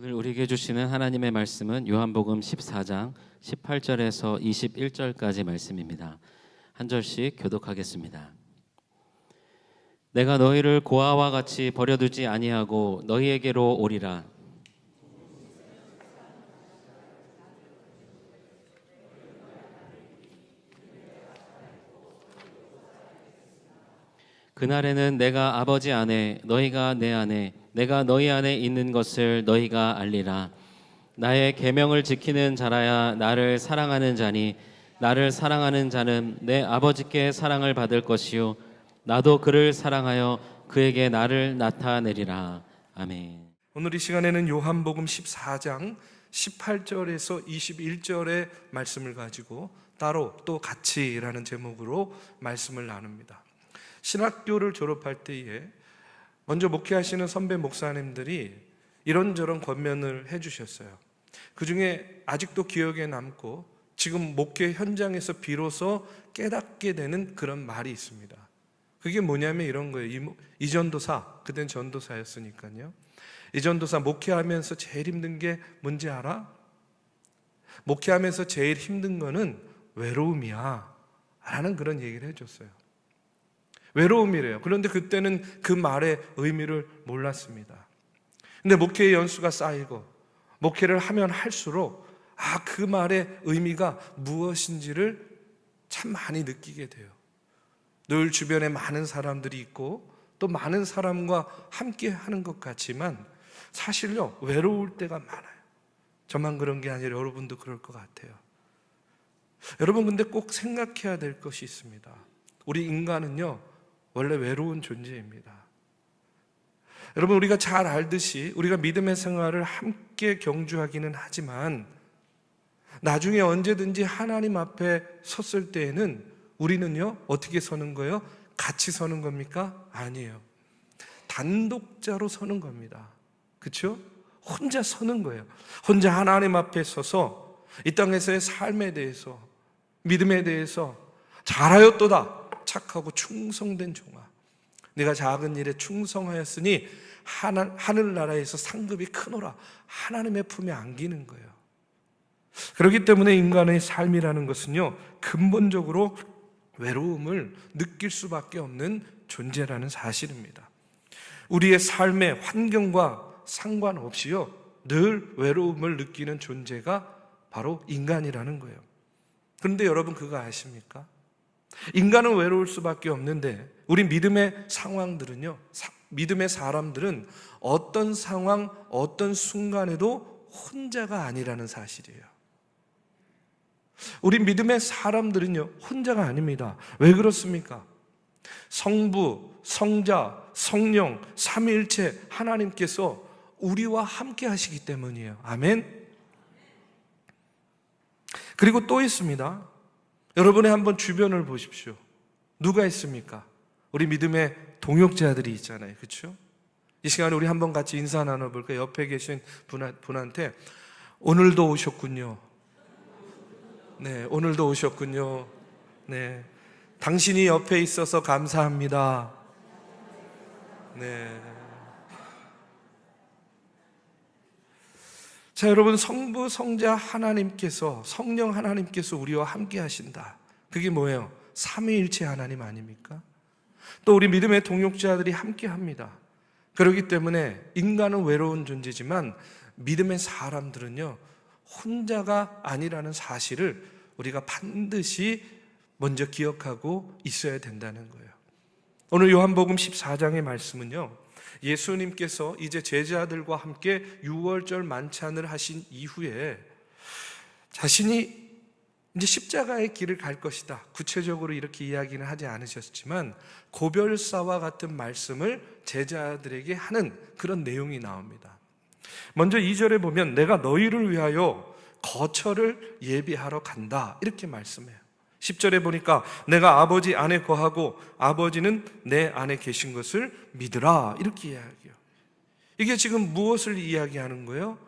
오늘 우리에게 주시는 하나님의 말씀은 요한복음 14장 18절에서 21절까지 말씀입니다. 한 절씩 교독하겠습니다. 내가 너희를 고아와 같이 버려두지 아니하고 너희에게로 오리라. 그날에는 내가 아버지 안에 너희가 내 안에 내가 너희 안에 있는 것을 너희가 알리라. 나의 계명을 지키는 자라야 나를 사랑하는 자니 나를 사랑하는 자는 내 아버지께 사랑을 받을 것이요 나도 그를 사랑하여 그에게 나를 나타내리라. 아멘. 오늘 이 시간에는 요한복음 14장 18절에서 21절의 말씀을 가지고 따로 또 같이라는 제목으로 말씀을 나눕니다. 신학교를 졸업할 때에 먼저 목회하시는 선배 목사님들이 이런저런 권면을 해주셨어요. 그 중에 아직도 기억에 남고 지금 목회 현장에서 비로소 깨닫게 되는 그런 말이 있습니다. 그게 뭐냐면 이런 거예요. 이전도사, 그땐 전도사였으니까요. 이전도사 목회하면서 제일 힘든 게 뭔지 알아? 목회하면서 제일 힘든 거는 외로움이야 라는 그런 얘기를 해줬어요. 외로움이래요. 그런데 그때는 그 말의 의미를 몰랐습니다. 근데 목회의 연수가 쌓이고 목회를 하면 할수록 그 말의 의미가 무엇인지를 참 많이 느끼게 돼요. 늘 주변에 많은 사람들이 있고 또 많은 사람과 함께 하는 것 같지만 사실요, 외로울 때가 많아요. 저만 그런 게 아니라 여러분도 그럴 것 같아요. 여러분, 근데 꼭 생각해야 될 것이 있습니다. 우리 인간은요, 원래 외로운 존재입니다. 여러분, 우리가 잘 알듯이 우리가 믿음의 생활을 함께 경주하기는 하지만 나중에 언제든지 하나님 앞에 섰을 때에는 우리는요, 어떻게 서는 거예요? 같이 서는 겁니까? 아니에요. 단독자로 서는 겁니다. 그렇죠? 혼자 서는 거예요. 혼자 하나님 앞에 서서 이 땅에서의 삶에 대해서, 믿음에 대해서 잘하였도다, 착하고 충성된 종아, 네가 작은 일에 충성하였으니 하늘나라에서 상급이 크노라. 하나님의 품에 안기는 거예요. 그렇기 때문에 인간의 삶이라는 것은요, 근본적으로 외로움을 느낄 수밖에 없는 존재라는 사실입니다. 우리의 삶의 환경과 상관없이요, 늘 외로움을 느끼는 존재가 바로 인간이라는 거예요. 그런데 여러분, 그거 아십니까? 인간은 외로울 수밖에 없는데 우리 믿음의 상황들은요, 믿음의 사람들은 어떤 상황, 어떤 순간에도 혼자가 아니라는 사실이에요. 우리 믿음의 사람들은요, 혼자가 아닙니다. 왜 그렇습니까? 성부, 성자, 성령, 삼위일체 하나님께서 우리와 함께 하시기 때문이에요. 아멘. 그리고 또 있습니다. 여러분의 한번 주변을 보십시오. 누가 있습니까? 우리 믿음의 동역자들이 있잖아요. 그렇죠? 이 시간에 우리 한번 같이 인사 나눠볼까요? 옆에 계신 분한테 오늘도 오셨군요. 네, 오늘도 오셨군요. 네, 당신이 옆에 있어서 감사합니다. 네. 자, 여러분, 성부, 성자 하나님께서, 성령 하나님께서 우리와 함께 하신다. 그게 뭐예요? 삼위일체 하나님 아닙니까? 또 우리 믿음의 동역자들이 함께 합니다. 그렇기 때문에 인간은 외로운 존재지만 믿음의 사람들은요, 혼자가 아니라는 사실을 우리가 반드시 먼저 기억하고 있어야 된다는 거예요. 오늘 요한복음 14장의 말씀은요, 예수님께서 이제 제자들과 함께 유월절 만찬을 하신 이후에 자신이 이제 십자가의 길을 갈 것이다, 구체적으로 이렇게 이야기는 하지 않으셨지만 고별사와 같은 말씀을 제자들에게 하는 그런 내용이 나옵니다. 먼저 2절에 보면 내가 너희를 위하여 거처를 예비하러 간다, 이렇게 말씀해요. 10절에 보니까 내가 아버지 안에 거하고 아버지는 내 안에 계신 것을 믿으라, 이렇게 이야기해요. 이게 지금 무엇을 이야기하는 거예요?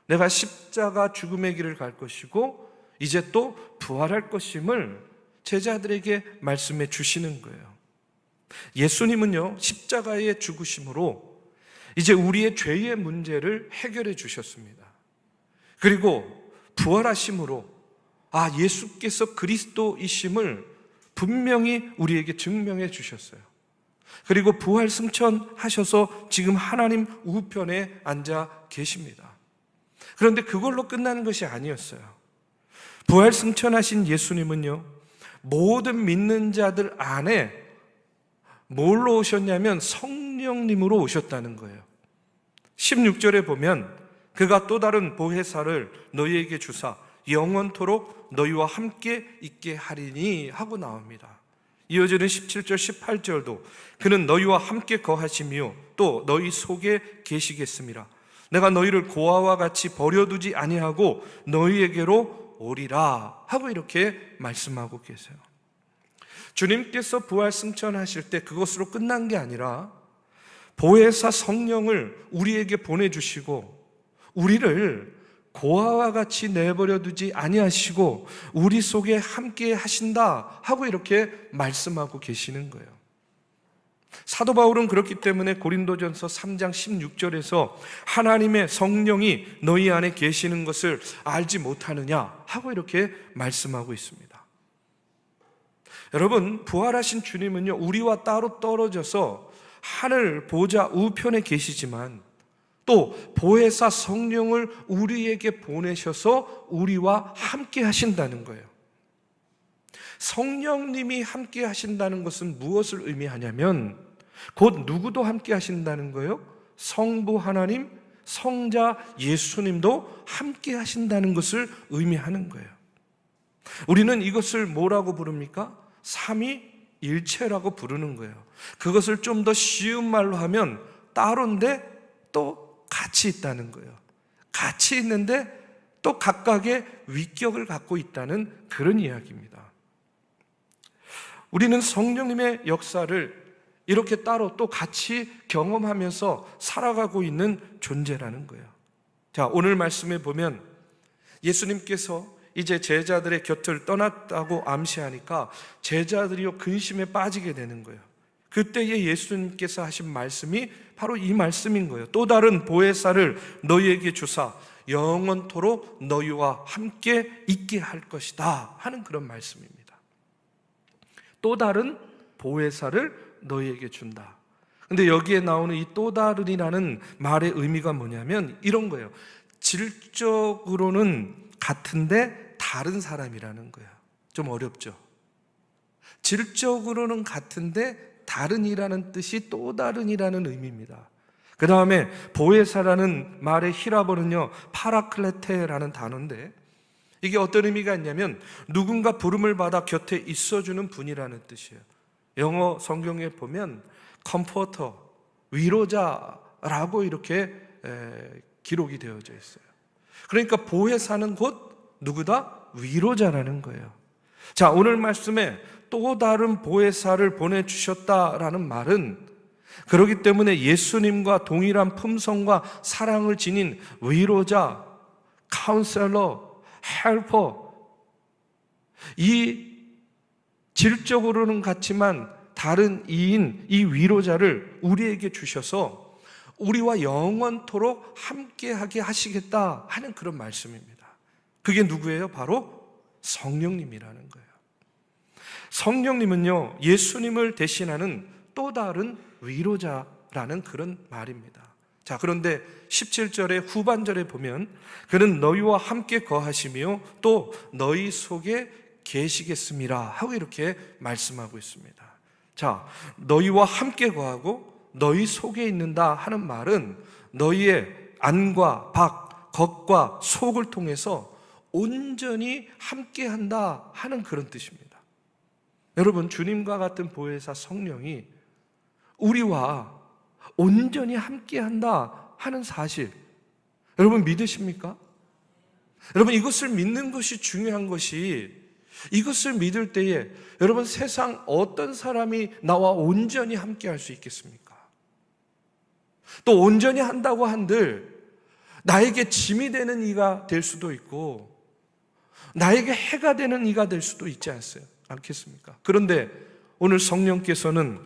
내가 십자가 죽음의 길을 갈 것이고 이제 또 부활할 것임을 제자들에게 말씀해 주시는 거예요. 예수님은요, 십자가의 죽으심으로 이제 우리의 죄의 문제를 해결해 주셨습니다. 그리고 부활하심으로 예수께서 그리스도이심을 분명히 우리에게 증명해 주셨어요. 그리고 부활 승천하셔서 지금 하나님 우편에 앉아 계십니다. 그런데 그걸로 끝나는 것이 아니었어요. 부활 승천하신 예수님은요, 모든 믿는 자들 안에 뭘로 오셨냐면 성령님으로 오셨다는 거예요. 16절에 보면 그가 또 다른 보혜사를 너희에게 주사 영원토록 너희와 함께 있게 하리니 하고 나옵니다. 이어지는 17절 18절도 그는 너희와 함께 거하시며 또 너희 속에 계시겠습니다. 내가 너희를 고아와 같이 버려두지 아니하고 너희에게로 오리라 하고 이렇게 말씀하고 계세요. 주님께서 부활 승천하실 때 그것으로 끝난 게 아니라 보혜사 성령을 우리에게 보내주시고 우리를 고아와 같이 내버려 두지 아니하시고 우리 속에 함께 하신다 하고 이렇게 말씀하고 계시는 거예요. 사도 바울은 그렇기 때문에 고린도전서 3장 16절에서 하나님의 성령이 너희 안에 계시는 것을 알지 못하느냐 하고 이렇게 말씀하고 있습니다. 여러분, 부활하신 주님은요, 우리와 따로 떨어져서 하늘 보좌 우편에 계시지만 또 보혜사 성령을 우리에게 보내셔서 우리와 함께 하신다는 거예요. 성령님이 함께 하신다는 것은 무엇을 의미하냐면 곧 누구도 함께 하신다는 거예요. 성부 하나님, 성자 예수님도 함께 하신다는 것을 의미하는 거예요. 우리는 이것을 뭐라고 부릅니까? 삼위일체라고 부르는 거예요. 그것을 좀 더 쉬운 말로 하면 따로인데 또 같이 있다는 거예요. 같이 있는데 또 각각의 위격을 갖고 있다는 그런 이야기입니다. 우리는 성령님의 역사를 이렇게 따로 또 같이 경험하면서 살아가고 있는 존재라는 거예요. 자, 오늘 말씀에 보면 예수님께서 이제 제자들의 곁을 떠났다고 암시하니까 제자들이요 근심에 빠지게 되는 거예요. 그때에 예수님께서 하신 말씀이 바로 이 말씀인 거예요. 또 다른 보혜사를 너희에게 주사 영원토록 너희와 함께 있게 할 것이다 하는 그런 말씀입니다. 또 다른 보혜사를 너희에게 준다. 근데 여기에 나오는 이 또 다른이라는 말의 의미가 뭐냐면 이런 거예요. 질적으로는 같은데 다른 사람이라는 거예요. 좀 어렵죠? 질적으로는 같은데 다른이라는 뜻이 또 다른이라는 의미입니다. 그 다음에 보혜사라는 말의 히라보는요 파라클레테라는 단어인데 이게 어떤 의미가 있냐면 누군가 부름을 받아 곁에 있어주는 분이라는 뜻이에요. 영어 성경에 보면 컴포터, 위로자라고 이렇게 기록이 되어져 있어요. 그러니까 보혜사는 곧 누구다? 위로자라는 거예요. 자, 오늘 말씀에 또 다른 보혜사를 보내주셨다라는 말은 그렇기 때문에 예수님과 동일한 품성과 사랑을 지닌 위로자, 카운셀러, 헬퍼, 이 질적으로는 같지만 다른 이인 이 위로자를 우리에게 주셔서 우리와 영원토록 함께하게 하시겠다 하는 그런 말씀입니다. 그게 누구예요? 바로 성령님이라는 거예요. 성령님은요 예수님을 대신하는 또 다른 위로자라는 그런 말입니다. 자, 그런데 17절의 후반절에 보면 그는 너희와 함께 거하시며 또 너희 속에 계시겠습니다 하고 이렇게 말씀하고 있습니다. 자, 너희와 함께 거하고 너희 속에 있는다 하는 말은 너희의 안과 밖, 겉과 속을 통해서 온전히 함께한다 하는 그런 뜻입니다. 여러분, 주님과 같은 보혜사 성령이 우리와 온전히 함께한다 하는 사실 여러분 믿으십니까? 여러분, 이것을 믿는 것이 중요한 것이 이것을 믿을 때에 여러분 세상 어떤 사람이 나와 온전히 함께할 수 있겠습니까? 또 온전히 한다고 한들 나에게 짐이 되는 이가 될 수도 있고 나에게 해가 되는 이가 될 수도 있지 않겠습니까? 그런데 오늘 성령께서는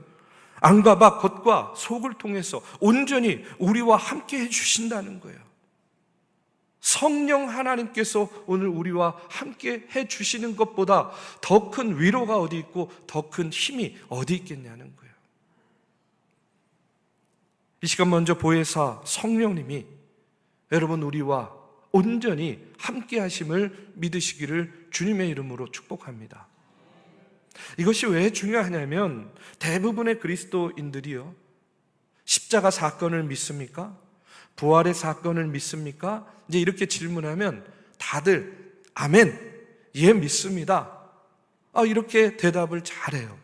안과 밖, 겉과 속을 통해서 온전히 우리와 함께 해주신다는 거예요. 성령 하나님께서 오늘 우리와 함께 해주시는 것보다 더 큰 위로가 어디 있고 더 큰 힘이 어디 있겠냐는 거예요. 이 시간 먼저 보혜사 성령님이 여러분 우리와 온전히 함께 하심을 믿으시기를 주님의 이름으로 축복합니다. 이것이 왜 중요하냐면 대부분의 그리스도인들이요, 십자가 사건을 믿습니까? 부활의 사건을 믿습니까? 이제 이렇게 질문하면 다들 아멘, 예 믿습니다, 이렇게 대답을 잘해요.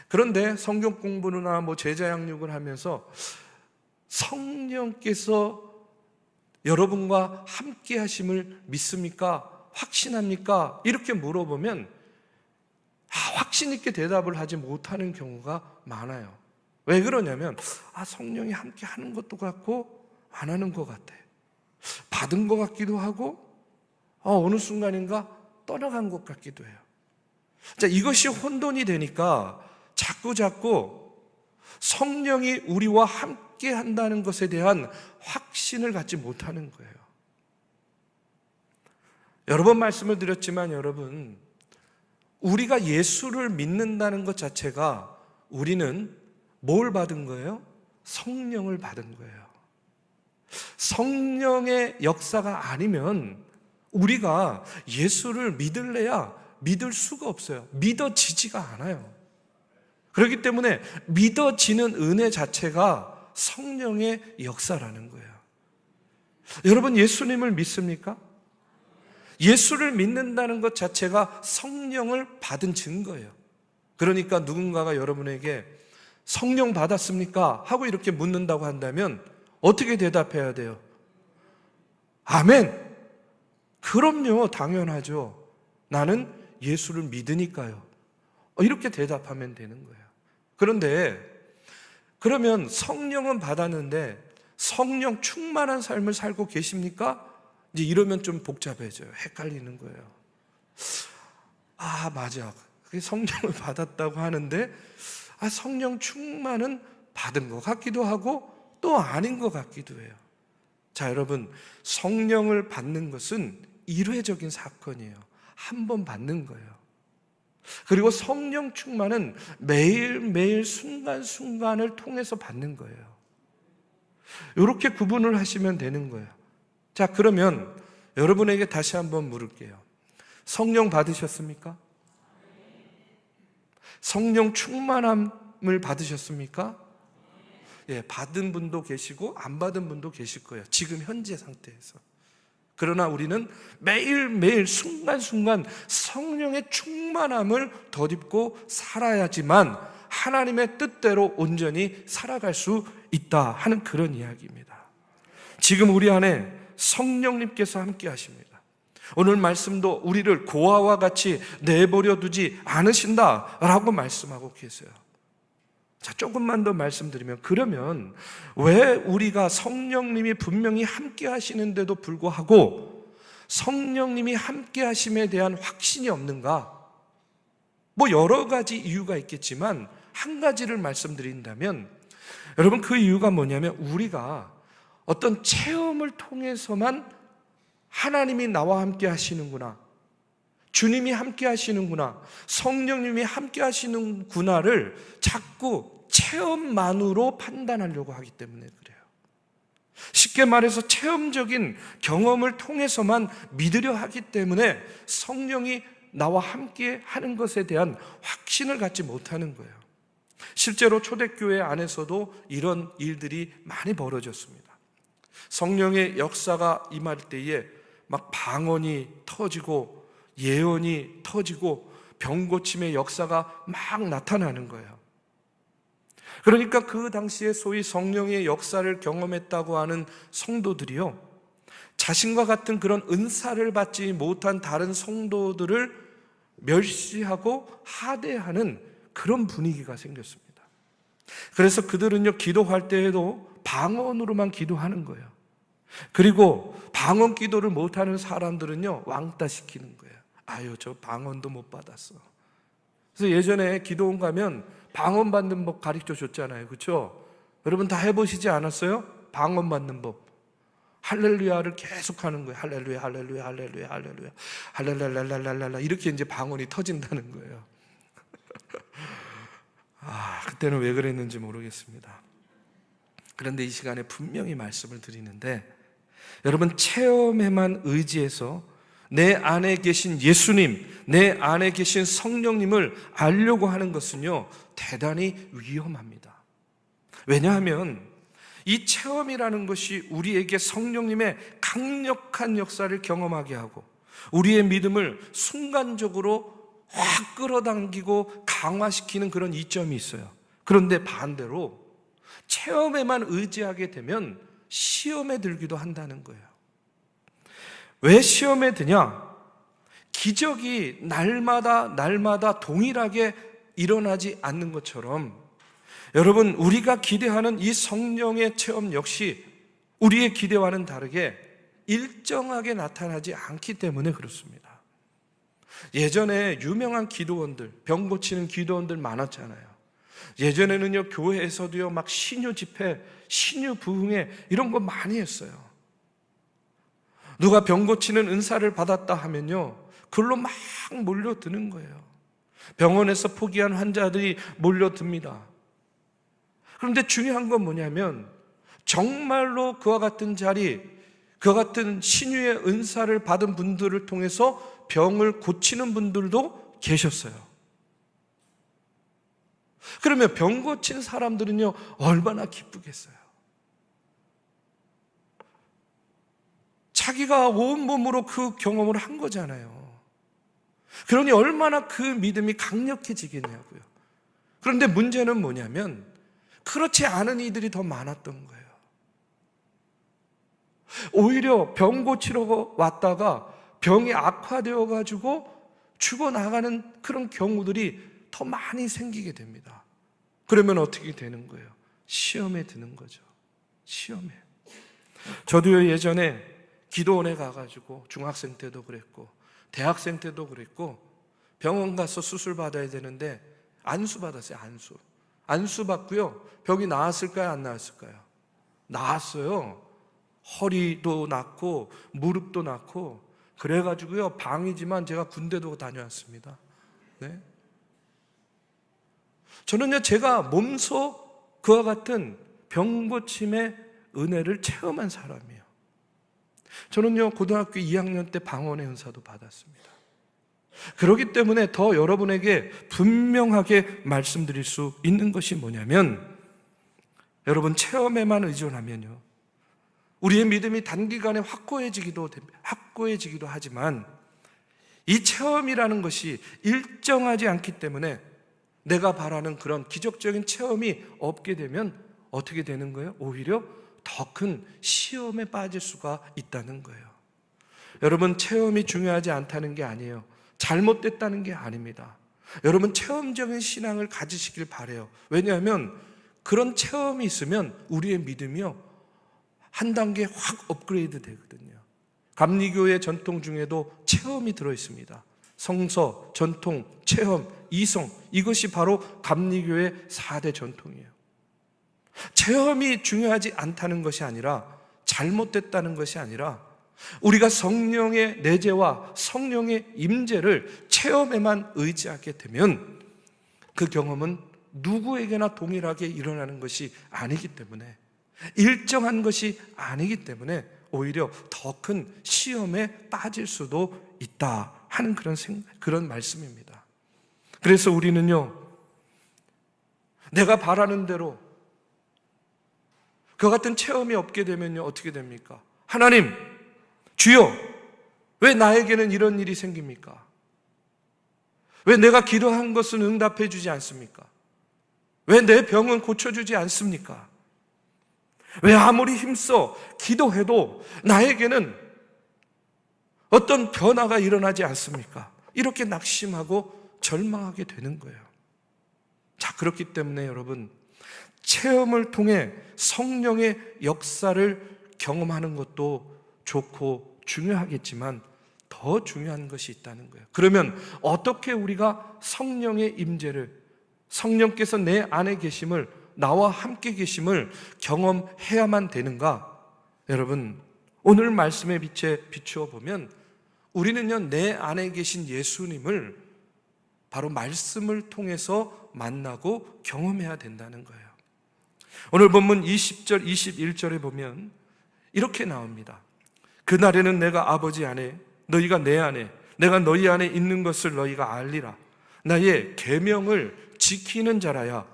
그런데 성경 공부나 제자 양육을 하면서 성령께서 여러분과 함께 하심을 믿습니까? 확신합니까? 이렇게 물어보면 확신 있게 대답을 하지 못하는 경우가 많아요. 왜 그러냐면 성령이 함께 하는 것도 같고 안 하는 것 같아. 받은 것 같기도 하고 어느 순간인가 떠나간 것 같기도 해요. 자, 이것이 혼돈이 되니까 자꾸 성령이 우리와 함께 한다는 것에 대한 확신을 갖지 못하는 거예요. 여러 번 말씀을 드렸지만 여러분, 우리가 예수를 믿는다는 것 자체가 우리는 뭘 받은 거예요? 성령을 받은 거예요. 성령의 역사가 아니면 우리가 예수를 믿을래야 믿을 수가 없어요. 믿어지지가 않아요. 그렇기 때문에 믿어지는 은혜 자체가 성령의 역사라는 거예요. 여러분 예수님을 믿습니까? 예수를 믿는다는 것 자체가 성령을 받은 증거예요. 그러니까 누군가가 여러분에게 성령 받았습니까? 하고 이렇게 묻는다고 한다면 어떻게 대답해야 돼요? 아멘! 그럼요, 당연하죠. 나는 예수를 믿으니까요. 이렇게 대답하면 되는 거예요. 그런데 그러면 성령은 받았는데 성령 충만한 삶을 살고 계십니까? 이제 이러면 좀 복잡해져요. 헷갈리는 거예요. 맞아. 그게 성령을 받았다고 하는데 성령 충만은 받은 것 같기도 하고 또 아닌 것 같기도 해요. 자, 여러분, 성령을 받는 것은 일회적인 사건이에요. 한 번 받는 거예요. 그리고 성령 충만은 매일매일 순간순간을 통해서 받는 거예요. 이렇게 구분을 하시면 되는 거예요. 자, 그러면 여러분에게 다시 한번 물을게요. 성령 받으셨습니까? 성령 충만함을 받으셨습니까? 예, 받은 분도 계시고 안 받은 분도 계실 거예요. 지금 현재 상태에서. 그러나 우리는 매일매일 순간순간 성령의 충만함을 덧입고 살아야지만 하나님의 뜻대로 온전히 살아갈 수 있다 하는 그런 이야기입니다. 지금 우리 안에 성령님께서 함께 하십니다. 오늘 말씀도 우리를 고아와 같이 내버려 두지 않으신다라고 말씀하고 계세요. 자, 조금만 더 말씀드리면, 그러면 왜 우리가 성령님이 분명히 함께 하시는데도 불구하고 성령님이 함께 하심에 대한 확신이 없는가? 여러 가지 이유가 있겠지만 한 가지를 말씀드린다면, 여러분, 그 이유가 뭐냐면 우리가 어떤 체험을 통해서만 하나님이 나와 함께 하시는구나, 주님이 함께 하시는구나, 성령님이 함께 하시는구나를 자꾸 체험만으로 판단하려고 하기 때문에 그래요. 쉽게 말해서 체험적인 경험을 통해서만 믿으려 하기 때문에 성령이 나와 함께 하는 것에 대한 확신을 갖지 못하는 거예요. 실제로 초대교회 안에서도 이런 일들이 많이 벌어졌습니다. 성령의 역사가 임할 때에 막 방언이 터지고 예언이 터지고 병고침의 역사가 막 나타나는 거예요. 그러니까 그 당시에 소위 성령의 역사를 경험했다고 하는 성도들이요, 자신과 같은 그런 은사를 받지 못한 다른 성도들을 멸시하고 하대하는 그런 분위기가 생겼습니다. 그래서 그들은요, 기도할 때에도 방언으로만 기도하는 거예요. 그리고 방언 기도를 못하는 사람들은요, 왕따시키는 거예요. 저 방언도 못 받았어. 그래서 예전에 기도원 가면 방언 받는 법 가르쳐 줬잖아요. 그렇죠? 여러분 다 해보시지 않았어요? 방언 받는 법. 할렐루야를 계속 하는 거예요. 할렐루야, 할렐루야, 할렐루야, 할렐루야, 할렐랄랄랄랄라. 이렇게 이제 방언이 터진다는 거예요. 그때는 왜 그랬는지 모르겠습니다. 그런데 이 시간에 분명히 말씀을 드리는데, 여러분 체험에만 의지해서 내 안에 계신 예수님, 내 안에 계신 성령님을 알려고 하는 것은요, 대단히 위험합니다. 왜냐하면 이 체험이라는 것이 우리에게 성령님의 강력한 역사를 경험하게 하고 우리의 믿음을 순간적으로 확 끌어당기고 강화시키는 그런 이점이 있어요. 그런데 반대로 체험에만 의지하게 되면 시험에 들기도 한다는 거예요. 왜 시험에 드냐? 기적이 날마다 동일하게 일어나지 않는 것처럼 여러분, 우리가 기대하는 이 성령의 체험 역시 우리의 기대와는 다르게 일정하게 나타나지 않기 때문에 그렇습니다. 예전에 유명한 기도원들, 병 고치는 기도원들 많았잖아요. 예전에는요, 교회에서도요, 막 신유 집회, 신유 부흥회 이런 거 많이 했어요. 누가 병 고치는 은사를 받았다 하면요, 그걸로 막 몰려드는 거예요. 병원에서 포기한 환자들이 몰려듭니다. 그런데 중요한 건 뭐냐면 정말로 그와 같은 자리, 그와 같은 신유의 은사를 받은 분들을 통해서 병을 고치는 분들도 계셨어요. 그러면 병 고친 사람들은요, 얼마나 기쁘겠어요. 자기가 온몸으로 그 경험을 한 거잖아요. 그러니 얼마나 그 믿음이 강력해지겠냐고요. 그런데 문제는 뭐냐면 그렇지 않은 이들이 더 많았던 거예요. 오히려 병 고치러 왔다가 병이 악화되어 가지고 죽어나가는 그런 경우들이 더 많이 생기게 됩니다. 그러면 어떻게 되는 거예요? 시험에 드는 거죠. 시험에. 저도요, 예전에 기도원에 가가지고 중학생 때도 그랬고 대학생 때도 그랬고 병원 가서 수술 받아야 되는데 안수 받았어요. 안수 받고요, 병이 나았을까요? 안 나았을까요? 나았어요. 허리도 낫고 무릎도 낫고. 그래가지고요, 방이지만 제가 군대도 다녀왔습니다. 네? 저는요, 제가 몸소 그와 같은 병고침의 은혜를 체험한 사람이에요. 저는요, 고등학교 2학년 때 방언의 은사도 받았습니다. 그렇기 때문에 더 여러분에게 분명하게 말씀드릴 수 있는 것이 뭐냐면, 여러분 체험에만 의존하면요, 우리의 믿음이 단기간에 확고해지기도 하지만 이 체험이라는 것이 일정하지 않기 때문에 내가 바라는 그런 기적적인 체험이 없게 되면 어떻게 되는 거예요? 오히려 더 큰 시험에 빠질 수가 있다는 거예요. 여러분, 체험이 중요하지 않다는 게 아니에요. 잘못됐다는 게 아닙니다. 여러분, 체험적인 신앙을 가지시길 바라요. 왜냐하면 그런 체험이 있으면 우리의 믿음이요, 한 단계 확 업그레이드 되거든요. 감리교의 전통 중에도 체험이 들어있습니다. 성서, 전통, 체험, 이성, 이것이 바로 감리교의 4대 전통이에요. 체험이 중요하지 않다는 것이 아니라, 잘못됐다는 것이 아니라, 우리가 성령의 내재와 성령의 임재를 체험에만 의지하게 되면 그 경험은 누구에게나 동일하게 일어나는 것이 아니기 때문에, 일정한 것이 아니기 때문에 오히려 더 큰 시험에 빠질 수도 있다 하는 그런 말씀입니다. 그래서 우리는요, 내가 바라는 대로 그 같은 체험이 없게 되면요, 어떻게 됩니까? 하나님, 주여, 왜 나에게는 이런 일이 생깁니까? 왜 내가 기도한 것은 응답해 주지 않습니까? 왜 내 병은 고쳐주지 않습니까? 왜 아무리 힘써 기도해도 나에게는 어떤 변화가 일어나지 않습니까? 이렇게 낙심하고 절망하게 되는 거예요. 자, 그렇기 때문에 여러분, 체험을 통해 성령의 역사를 경험하는 것도 좋고 중요하겠지만, 더 중요한 것이 있다는 거예요. 그러면 어떻게 우리가 성령의 임재를, 성령께서 내 안에 계심을, 나와 함께 계심을 경험해야만 되는가? 여러분, 오늘 말씀의 빛에 비추어 보면 우리는요, 내 안에 계신 예수님을 바로 말씀을 통해서 만나고 경험해야 된다는 거예요. 오늘 본문 20절, 21절에 보면 이렇게 나옵니다. 그날에는 내가 아버지 안에, 너희가 내 안에, 내가 너희 안에 있는 것을 너희가 알리라. 나의 계명을 지키는 자라야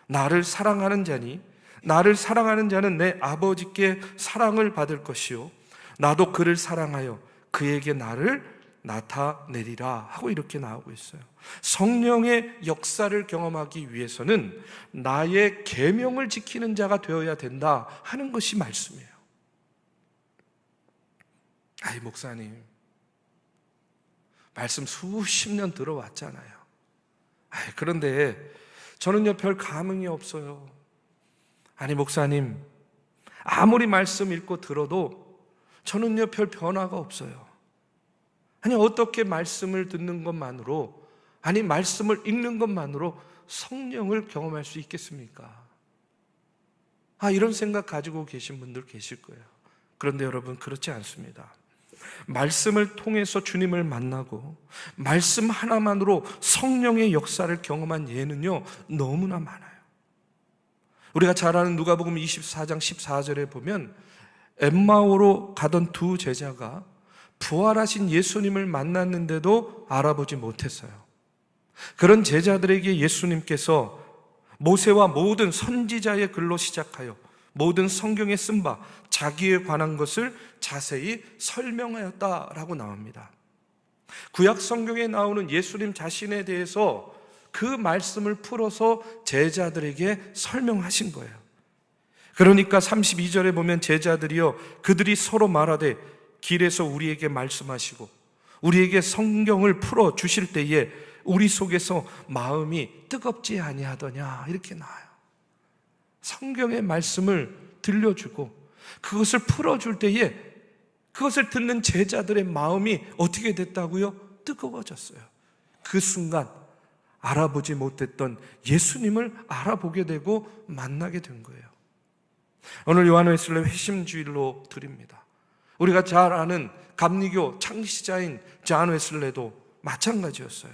나를 사랑하는 자니, 나를 사랑하는 자는 내 아버지께 사랑을 받을 것이요 나도 그를 사랑하여 그에게 나를 나타내리라 하고 이렇게 나오고 있어요. 성령의 역사를 경험하기 위해서는 나의 계명을 지키는 자가 되어야 된다 하는 것이 말씀이에요. 아이, 목사님, 말씀 수십 년 들어왔잖아요. 그런데 저는요, 별 감흥이 없어요. 아니, 목사님, 아무리 말씀 읽고 들어도 저는요, 별 변화가 없어요. 아니, 어떻게 말씀을 듣는 것만으로, 아니, 말씀을 읽는 것만으로 성령을 경험할 수 있겠습니까? 이런 생각 가지고 계신 분들 계실 거예요. 그런데 여러분, 그렇지 않습니다. 말씀을 통해서 주님을 만나고 말씀 하나만으로 성령의 역사를 경험한 예는요, 너무나 많아요. 우리가 잘 아는 누가복음 24장 14절에 보면 엠마오로 가던 두 제자가 부활하신 예수님을 만났는데도 알아보지 못했어요. 그런 제자들에게 예수님께서 모세와 모든 선지자의 글로 시작하여 모든 성경에 쓴 바 자기에 관한 것을 자세히 설명하였다라고 나옵니다. 구약 성경에 나오는 예수님 자신에 대해서 그 말씀을 풀어서 제자들에게 설명하신 거예요. 그러니까 32절에 보면 제자들이요, 그들이 서로 말하되 길에서 우리에게 말씀하시고 우리에게 성경을 풀어 주실 때에 우리 속에서 마음이 뜨겁지 아니하더냐, 이렇게 나와요. 성경의 말씀을 들려주고 그것을 풀어줄 때에 그것을 듣는 제자들의 마음이 어떻게 됐다고요? 뜨거워졌어요. 그 순간 알아보지 못했던 예수님을 알아보게 되고 만나게 된 거예요. 오늘 요한웨슬레 회심주일로 드립니다. 우리가 잘 아는 감리교 창시자인 존 웨슬레도 마찬가지였어요.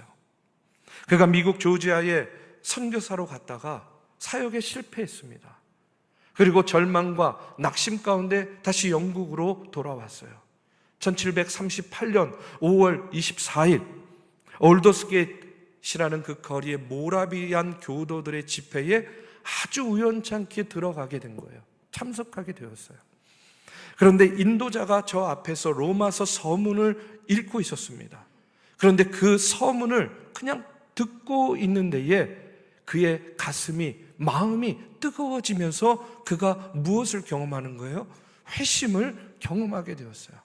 그가 미국 조지아에 선교사로 갔다가 사역에 실패했습니다. 그리고 절망과 낙심 가운데 다시 영국으로 돌아왔어요. 1738년 5월 24일 올더스게이트라는 그 거리에 모라비안 교도들의 집회에 아주 우연찮게 들어가게 된 거예요. 참석하게 되었어요. 그런데 인도자가 저 앞에서 로마서 서문을 읽고 있었습니다. 그런데 그 서문을 그냥 듣고 있는 데에 그의 가슴이, 마음이 뜨거워지면서 그가 무엇을 경험하는 거예요? 회심을 경험하게 되었어요.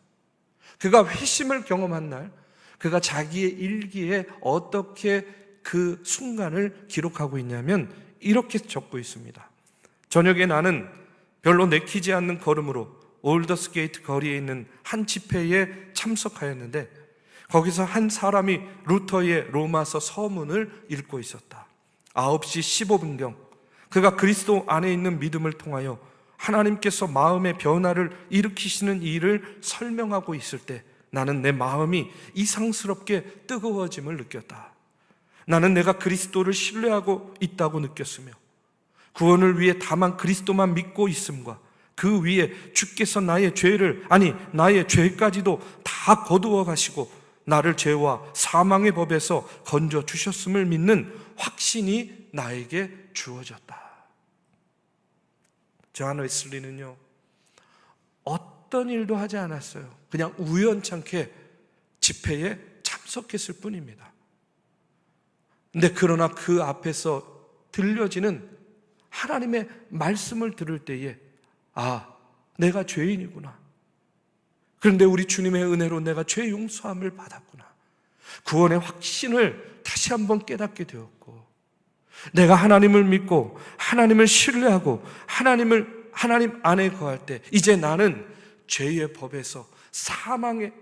그가 회심을 경험한 날, 그가 자기의 일기에 어떻게 그 순간을 기록하고 있냐면 이렇게 적고 있습니다. 저녁에 나는 별로 내키지 않는 걸음으로 올더스게이트 거리에 있는 한 집회에 참석하였는데 거기서 한 사람이 루터의 로마서 서문을 읽고 있었다. 9시 15분경 그가 그리스도 안에 있는 믿음을 통하여 하나님께서 마음의 변화를 일으키시는 일을 설명하고 있을 때 나는 내 마음이 이상스럽게 뜨거워짐을 느꼈다. 나는 내가 그리스도를 신뢰하고 있다고 느꼈으며 구원을 위해 다만 그리스도만 믿고 있음과 그 위에 주께서 나의 죄를, 아니 나의 죄까지도 다 거두어 가시고 나를 죄와 사망의 법에서 건져 주셨음을 믿는 확신이 나에게 주어졌다. 존 웨슬리는요, 어떤 일도 하지 않았어요. 그냥 우연찮게 집회에 참석했을 뿐입니다. 근데 그러나 그 앞에서 들려지는 하나님의 말씀을 들을 때에 내가 죄인이구나. 그런데 우리 주님의 은혜로 내가 죄 용서함을 받았구나. 구원의 확신을 다시 한번 깨닫게 되었고, 내가 하나님을 믿고 하나님을 신뢰하고 하나님 안에 거할 때 이제 나는 죄의 법에서, 사망의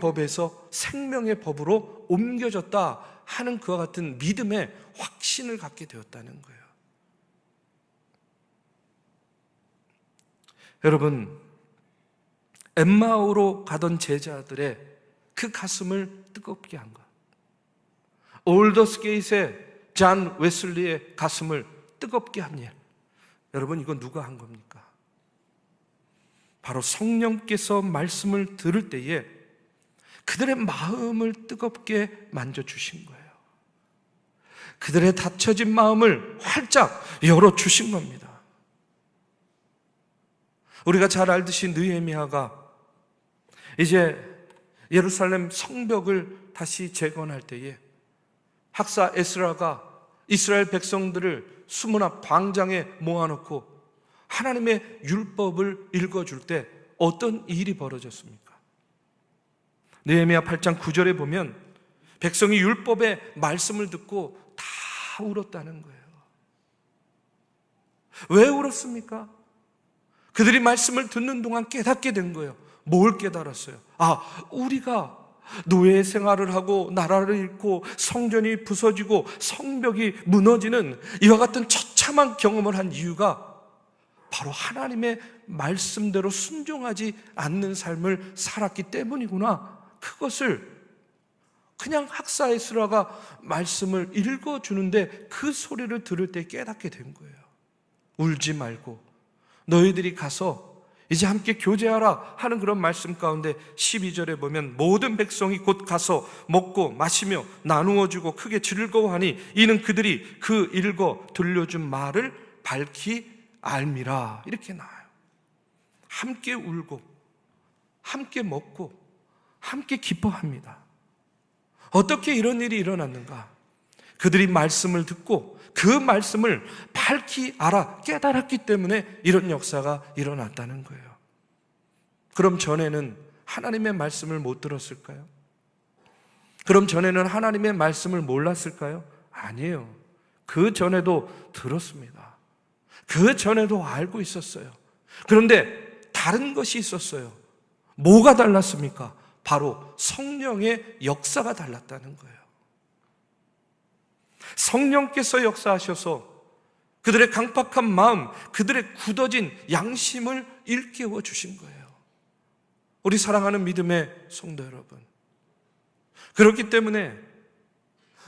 법에서 생명의 법으로 옮겨졌다 하는 그와 같은 믿음의 확신을 갖게 되었다는 거예요. 여러분, 엠마오로 가던 제자들의 그 가슴을 뜨겁게 한 것, 올더스게이트의 잔 웨슬리의 가슴을 뜨겁게 한 일, 여러분, 이거 누가 한 겁니까? 바로 성령께서 말씀을 들을 때에 그들의 마음을 뜨겁게 만져주신 거예요. 그들의 닫혀진 마음을 활짝 열어주신 겁니다. 우리가 잘 알듯이 느헤미야가 이제 예루살렘 성벽을 다시 재건할 때에 학사 에스라가 이스라엘 백성들을 수문 앞 광장에 모아놓고 하나님의 율법을 읽어줄 때 어떤 일이 벌어졌습니까? 느헤미야 8장 9절에 보면 백성이 율법의 말씀을 듣고 다 울었다는 거예요. 왜 울었습니까? 그들이 말씀을 듣는 동안 깨닫게 된 거예요. 뭘 깨달았어요? 우리가 노예 생활을 하고 나라를 잃고 성전이 부서지고 성벽이 무너지는 이와 같은 처참한 경험을 한 이유가 바로 하나님의 말씀대로 순종하지 않는 삶을 살았기 때문이구나. 그것을 그냥 학사 에스라가 말씀을 읽어주는데 그 소리를 들을 때 깨닫게 된 거예요. 울지 말고 너희들이 가서 이제 함께 교제하라 하는 그런 말씀 가운데 12절에 보면 모든 백성이 곧 가서 먹고 마시며 나누어 주고 크게 즐거워하니 이는 그들이 그 읽어 들려준 말을 밝히 알미라, 이렇게 나와요. 함께 울고 함께 먹고 함께 기뻐합니다. 어떻게 이런 일이 일어났는가? 그들이 말씀을 듣고 그 말씀을 밝히 알아 깨달았기 때문에 이런 역사가 일어났다는 거예요. 그럼 전에는 하나님의 말씀을 못 들었을까요? 그럼 전에는 하나님의 말씀을 몰랐을까요? 아니에요. 그 전에도 들었습니다. 그 전에도 알고 있었어요. 그런데 다른 것이 있었어요. 뭐가 달랐습니까? 바로 성령의 역사가 달랐다는 거예요. 성령께서 역사하셔서 그들의 강팍한 마음, 그들의 굳어진 양심을 일깨워 주신 거예요. 우리 사랑하는 믿음의 성도 여러분, 그렇기 때문에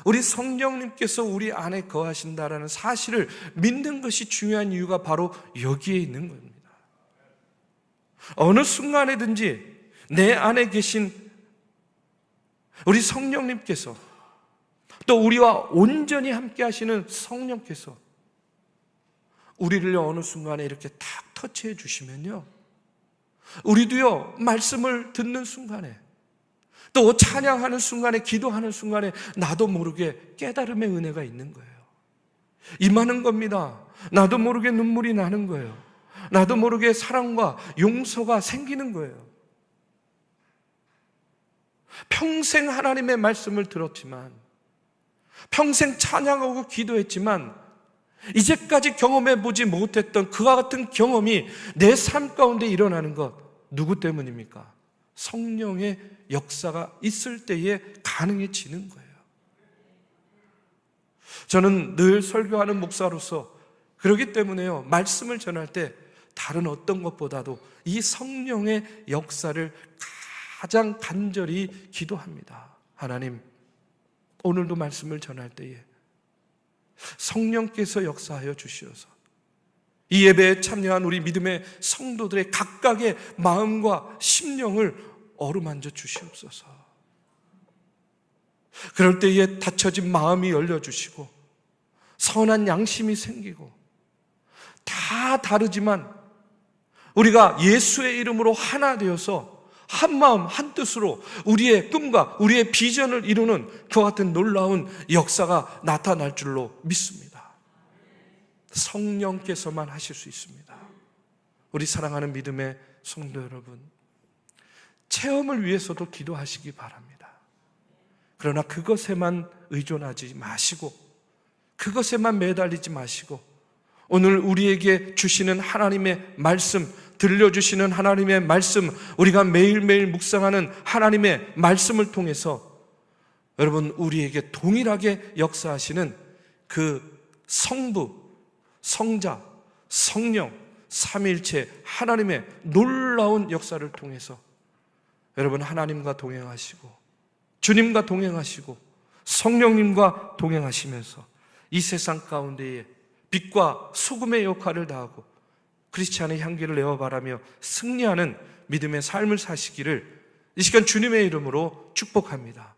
우리 성령님께서 우리 안에 거하신다라는 사실을 믿는 것이 중요한 이유가 바로 여기에 있는 겁니다. 어느 순간에든지 내 안에 계신 우리 성령님께서, 또 우리와 온전히 함께 하시는 성령께서 우리를 어느 순간에 이렇게 탁 터치해 주시면요, 우리도요 말씀을 듣는 순간에, 또 찬양하는 순간에, 기도하는 순간에 나도 모르게 깨달음의 은혜가 있는 거예요. 임하는 겁니다. 나도 모르게 눈물이 나는 거예요. 나도 모르게 사랑과 용서가 생기는 거예요. 평생 하나님의 말씀을 들었지만, 평생 찬양하고 기도했지만 이제까지 경험해보지 못했던 그와 같은 경험이 내 삶 가운데 일어나는 것, 누구 때문입니까? 성령의 역사가 있을 때에 가능해지는 거예요. 저는 늘 설교하는 목사로서 그렇기 때문에요, 말씀을 전할 때 다른 어떤 것보다도 이 성령의 역사를 가장 간절히 기도합니다. 하나님, 오늘도 말씀을 전할 때에 성령께서 역사하여 주시어서 이 예배에 참여한 우리 믿음의 성도들의 각각의 마음과 심령을 어루만져 주시옵소서. 그럴 때에 닫혀진 마음이 열려주시고 선한 양심이 생기고, 다 다르지만 우리가 예수의 이름으로 하나 되어서 한 마음 한 뜻으로 우리의 꿈과 우리의 비전을 이루는 그와 같은 놀라운 역사가 나타날 줄로 믿습니다. 성령께서만 하실 수 있습니다. 우리 사랑하는 믿음의 성도 여러분, 체험을 위해서도 기도하시기 바랍니다. 그러나 그것에만 의존하지 마시고, 그것에만 매달리지 마시고, 오늘 우리에게 주시는 하나님의 말씀, 들려주시는 하나님의 말씀, 우리가 매일매일 묵상하는 하나님의 말씀을 통해서 여러분 우리에게 동일하게 역사하시는 그 성부, 성자, 성령, 삼위일체 하나님의 놀라운 역사를 통해서 여러분 하나님과 동행하시고 주님과 동행하시고 성령님과 동행하시면서 이 세상 가운데에 빛과 소금의 역할을 다하고 크리스찬의 향기를 내어 바라며 승리하는 믿음의 삶을 사시기를 이 시간 주님의 이름으로 축복합니다.